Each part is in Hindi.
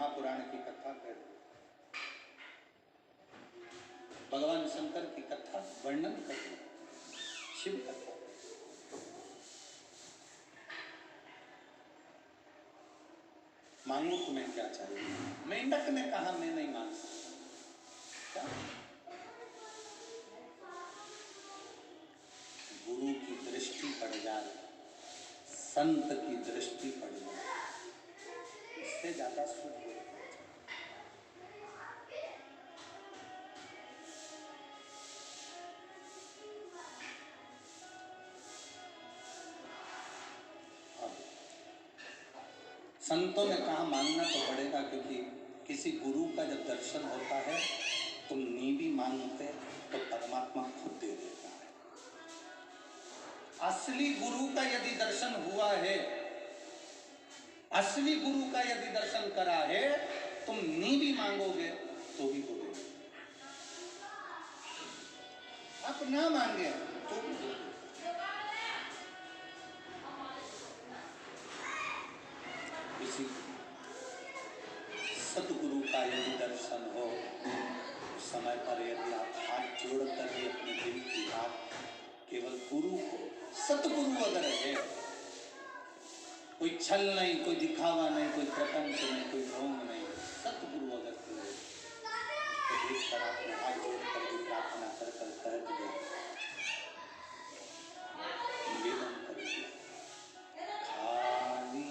महापुराण की कथा कर, भगवान शंकर की कथा वर्णन कर, शिव कथा। मांगो तुम्हें क्या चाहिए? मेंढक ने कहा मैं नहीं मांग सकता। गुरु की दृष्टि पड़ जाए, संत की दृष्टि पड़ जाए, इससे ज्यादा सुख हो। संतों ने कहा मांगना तो पड़ेगा, क्योंकि किसी गुरु का जब दर्शन होता है तुम नीवी मांगते तो परमात्मा खुद दे देता है। असली गुरु का यदि दर्शन हुआ है, असली गुरु का यदि दर्शन करा है, तुम नीवी मांगोगे तो भी वो देगा। आप ना मांगे तो भी वो देगा। किसी सतगुरु का यदि दर्शन हो, समय पर यदि आप हाथ जोड़कर भी अपने दिल की बात केवल गुरु को, सतगुरु अगर है, कोई छल नहीं, कोई दिखावा नहीं, कोई प्रपंच नहीं, कोई ढोंग नहीं, सतगुरु अगर है तो देखकर आपने हाथ जोड़कर भी प्रार्थना कर कर दिया, निवेदन कर दिया। खाली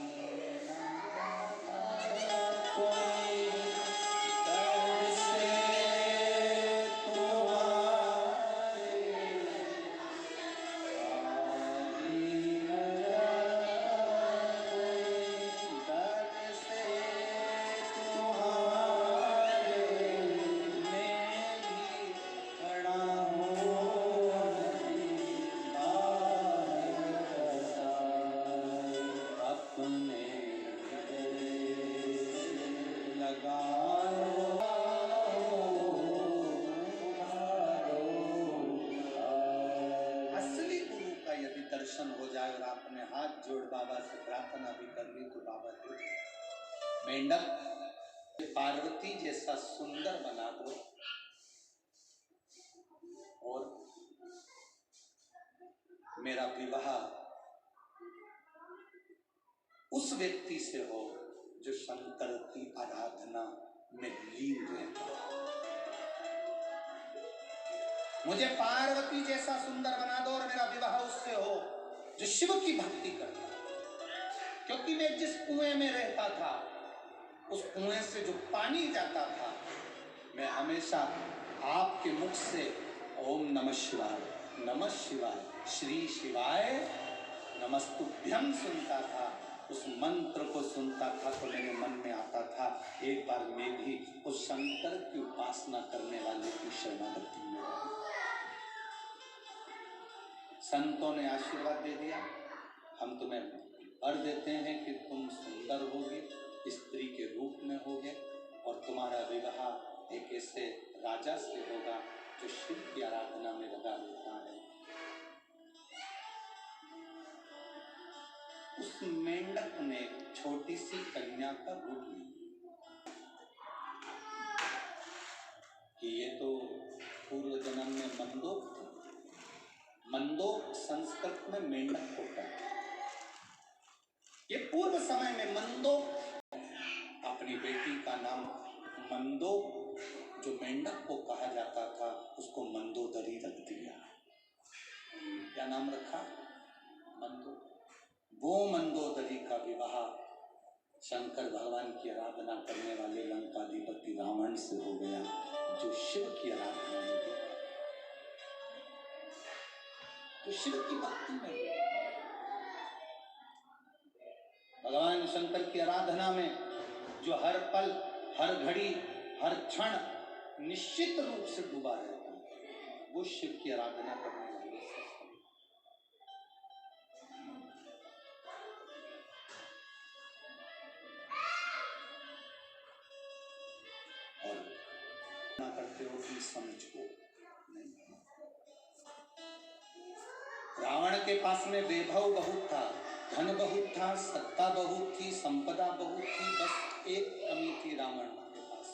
दर्शन हो जाए और आपने हाथ जोड़ बाबा से प्रार्थना भी कर ली तो बाबा दे। मेंढक पार्वती जैसा सुंदर बना दो और मेरा विवाह उस व्यक्ति से हो जो शंकर की आराधना में लीन रहता है। मुझे पार्वती जैसा सुंदर बना दो और मेरा विवाह उससे हो जो शिव की भक्ति करता है। क्योंकि मैं जिस कुएं में रहता था, उस कुएं से जो पानी जाता था, मैं हमेशा आपके मुख से ओम नमः शिवाय, नमः शिवाय, श्री शिवाय नमस्तुभ्यम सुनता था। उस मंत्र को सुनता था तो मेरे मन में आता था एक बार मैं भी उस शंकर की उपासना करने वाले की शरणागति में रहूं। संतों ने आशीर्वाद दे दिया, हम तुम्हें वर देते हैं कि तुम सुंदर होगे, स्त्री के रूप में होगे और तुम्हारा विवाह एक ऐसे राजा से होगा जो शिव की आराधना में लगा रहता है। उस मेंढक ने छोटी सी कन्या का रूप लिया कि ये तो पूर्व जन्म में मंदोक थे। मंदोक संस्कृत में मेंढक को कहते हैं। ये पूर्व समय में मंदोक, अपनी बेटी का नाम मंदोक जो मेंढक को कहा जाता था उसको मंदोदरी रख दिया। क्या नाम रखा? मंदोदरी। वो मंदोदरी का विवाह शंकर भगवान की आराधना करने वाले लंकाधिपति रावण से हो गया जो शिव की आराधना में थे, तो शिव की भक्ति में। भगवान शंकर की आराधना में जो हर पल, हर घड़ी, हर क्षण निश्चित रूप से डूबा रहता है, वो शिव की आराधना करने वाले करते हो कि समझो नहीं। रावण के पास में वैभव बहुत था, धन बहुत था, सत्ता बहुत थी, संपदा बहुत थी, बस एक कमी थी रावण के पास।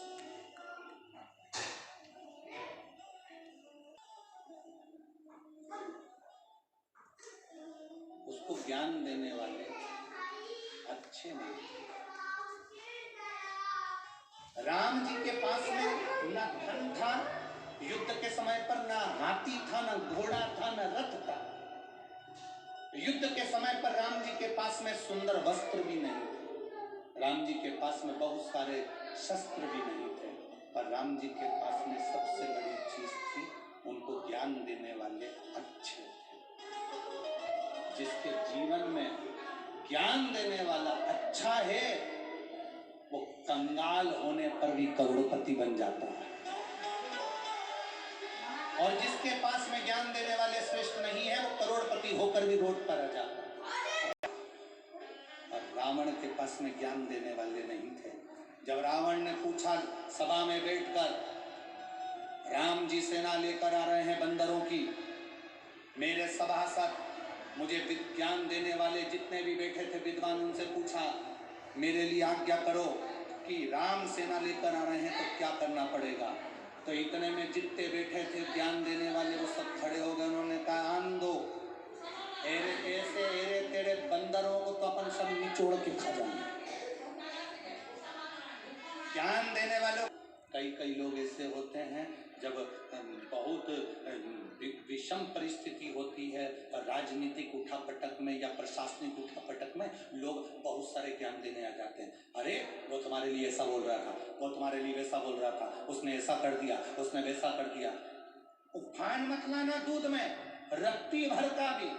उसको ज्ञान देने वाले अच्छे नहीं थे। राम जी के पास में न धन था युद्ध के समय पर, न हाथी था, न घोड़ा था, न रथ था। युद्ध के समय पर राम जी के पास में सुंदर वस्त्र भी नहीं थे, राम जी के पास में बहुत सारे शस्त्र भी नहीं थे, पर राम जी के पास में सबसे बड़ी चीज थी, उनको ज्ञान देने वाले अच्छे थे। जिसके जीवन में ज्ञान देने वाला अच्छा है, वो कंगाल होने पर भी करोड़पति बन जाता है। और जिसके पास में ज्ञान देने वाले श्रेष्ठ नहीं है, वो करोड़पति होकर भी रोड पर आ जाता है। और रावण के पास में ज्ञान देने वाले नहीं थे। जब रावण ने पूछा सभा में बैठकर, राम जी सेना लेकर आ रहे हैं बंदरों की, मेरे सभासद मुझे ज्ञान देने वाले जितने भी बैठे थे विद्वान, उनसे पूछा मेरे लिए आज्ञा करो कि राम सेना लेकर आ रहे हैं तो क्या करना पड़ेगा। तो इतने में जितने बैठे थे ज्ञान देने वाले वो सब खड़े हो गए। उन्होंने कहा आन दो, ऐसे एरे तेरे बंदरों को तो अपन सब निचोड़ के खा जाएंगे। ज्ञान देने वालों कई लोग ऐसे होते हैं, जब बहुत विषम परिस्थिति होती है राजनीतिक उठापटक में या प्रशासनिक उठापटक में, लोग बहुत सारे ज्ञान देने आ जाते हैं। अरे वो तुम्हारे लिए ऐसा बोल रहा था, वो तुम्हारे लिए वैसा बोल रहा था, उसने ऐसा कर दिया, उसने वैसा कर दिया। उफान मत लाना दूध में, रत्ती भर का भी।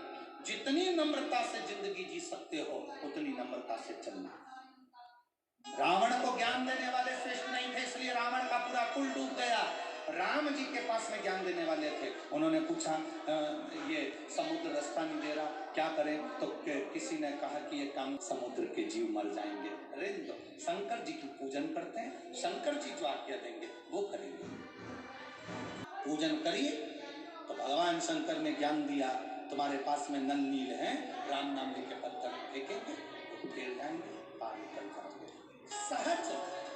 जितनी नम्रता से जिंदगी जी सकते हो उतनी नम्रता से चलना। रावण को ज्ञान देने वाले श्रेष्ठ नहीं थे, इसलिए रावण का पूरा कुल डूब गया। राम जी के पास में ज्ञान देने वाले थे। उन्होंने पूछा ये समुद्र रास्ता नहीं दे रहा, क्या करें? तो किसी ने कहा कि ये काम, समुद्र के जीव मर जाएंगे, अरे तो शंकर जी की पूजन करते हैं, शंकर जी जो आज्ञा देंगे वो करेंगे। पूजन करिए। तो भगवान शंकर ने ज्ञान दिया, तुम्हारे पास में नल नील है, राम नाम के पत्थर फेंकेंगे, वो फेर जाएंगे, पार निकल जाएंगे। सहज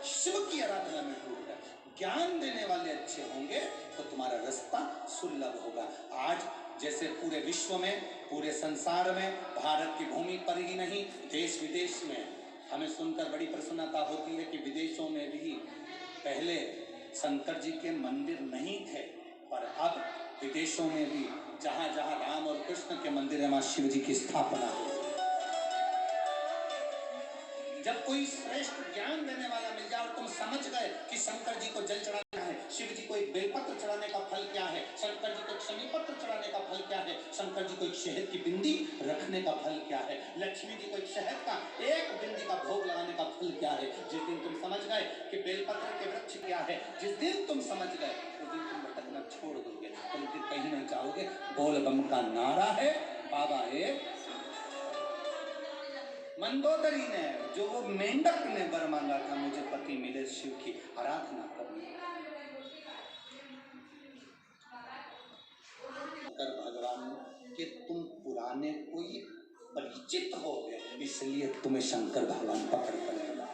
शिव की आराधना में डूब गए। ज्ञान देने वाले अच्छे होंगे तो तुम्हारा रास्ता सुलभ होगा। आज जैसे पूरे विश्व में, पूरे संसार में, भारत की भूमि पर ही नहीं, देश विदेश में हमें सुनकर बड़ी प्रसन्नता होती है कि विदेशों में भी पहले शंकर जी के मंदिर नहीं थे, पर अब विदेशों में भी जहां जहां राम और कृष्ण के मंदिर है, वहां शिव जी की स्थापना है। जब कोई श्रेष्ठ ज्ञान देने वाला मिल जाए और तुम समझ गए कि शंकर जी को जल चढ़ाना है, शिव जी को एक बेलपत्र चढ़ाने का फल क्या है, शंकर जी को एक शमी पत्र चढ़ाने का फल क्या है, शंकर जी को एक शहद की बिंदी रखने का फल क्या है, लक्ष्मी जी को एक शहद का एक बिंदी का भोग लगाने का फल क्या है। जिस दिन तुम समझ गए कि बेलपत्र के वृक्ष क्या है, जिस दिन तुम समझ गए, उस दिन तुम भटकना छोड़ दोगे, तुम फिर कहीं नहीं जाओगे। बोल बम का नारा है, बाबा है। मंदोदरी ने, जो वो मेंढक ने वर मांगा था, मुझे पति मिले, शिव की आराधना करनी। कर भगवान के तुम पुराने कोई परिचित हो गए, इसलिए तुम्हें शंकर भगवान पकड़ कर लगा।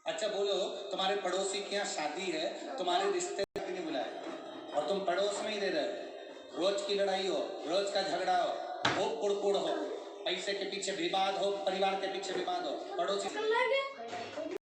अच्छा बोलो, तुम्हारे पड़ोसी के यहाँ शादी है, तुम्हारे रिश्तेदार नहीं बुलाए और तुम पड़ोस में ही रह रहे, रोज की लड़ाई हो, रोज का झगड़ा हो, कुड़कुड़ हो, पैसे के पीछे विवाद हो, परिवार के पीछे विवाद हो, पड़ोसी